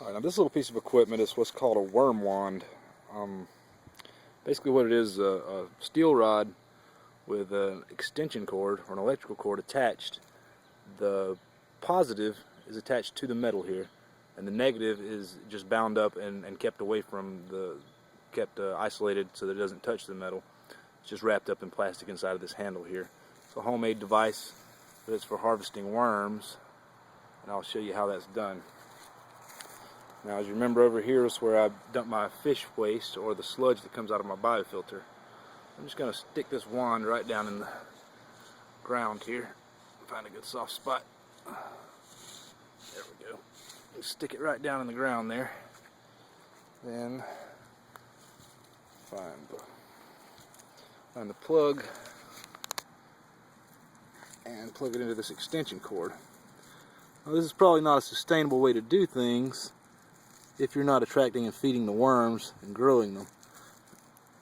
Alright, now this little piece of equipment is what's called a worm wand. Basically what it is, a steel rod with an extension cord or an electrical cord attached. The positive is attached to the metal here, and the negative is just bound up and kept away from kept isolated so that it doesn't touch the metal. It's just wrapped up in plastic inside of this handle here. It's a homemade device, but it's for harvesting worms, and I'll show you how that's done. Now, as you remember, over here is where I dump my fish waste or the sludge that comes out of my biofilter. I'm just going to stick this wand right down in the ground here. Find a good soft spot. There we go. Stick it right down in the ground there. Then find the plug and plug it into this extension cord. Now, this is probably not a sustainable way to do things if you're not attracting and feeding the worms and growing them.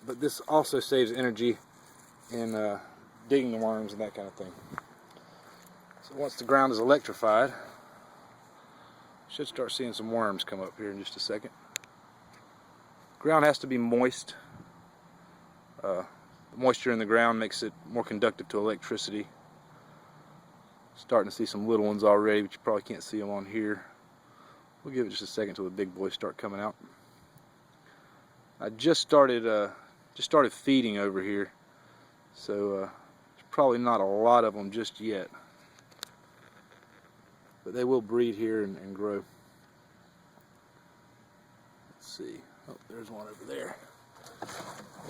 But this also saves energy in digging the worms and that kind of thing. So once the ground is electrified, you should start seeing some worms come up here in just a second. Ground has to be moist. The moisture in the ground makes it more conductive to electricity. Starting to see some little ones already, but you probably can't see them on here. We'll give it just a second till the big boys start coming out. I just started feeding over here, so there's probably not a lot of them just yet, but they will breed here and grow. Let's see. Oh, there's one over there.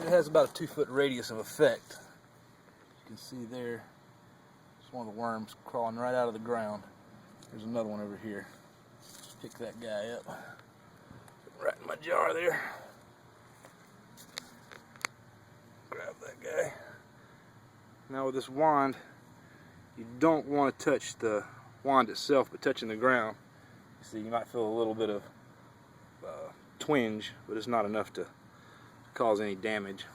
It has about a 2-foot radius of effect. You can see there, it's one of the worms crawling right out of the ground. There's another one over here. Pick that guy up. Right in my jar there. Grab that guy. Now with this wand, you don't want to touch the wand itself, but touching the ground. You see, you might feel a little bit of twinge, but it's not enough to cause any damage.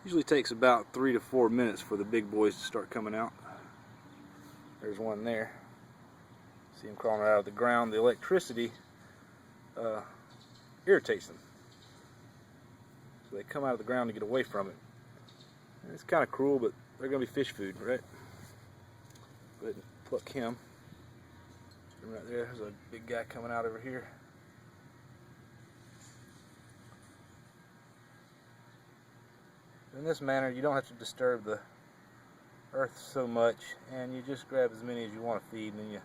Usually takes about 3 to 4 minutes for the big boys to start coming out. There's one there. See them crawling out of the ground. The electricity irritates them, so they come out of the ground to get away from it. And it's kind of cruel, but they're going to be fish food, right? Go ahead and pluck him. Right there, there's a big guy coming out over here. In this manner, you don't have to disturb the earth so much, and you just grab as many as you want to feed, and then you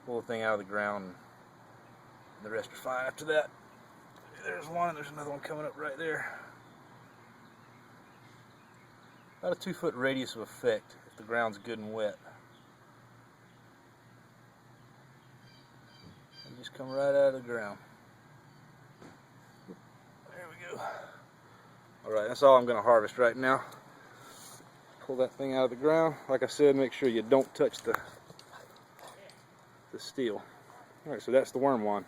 pull the thing out of the ground, and the rest are fine after that. There's one, there's another one coming up right there. About a 2-foot radius of effect if the ground's good and wet. And just come right out of the ground. There we go. Alright, that's all I'm going to harvest right now. Pull that thing out of the ground. Like I said, make sure you don't touch the steel. Alright, so that's the worm wand.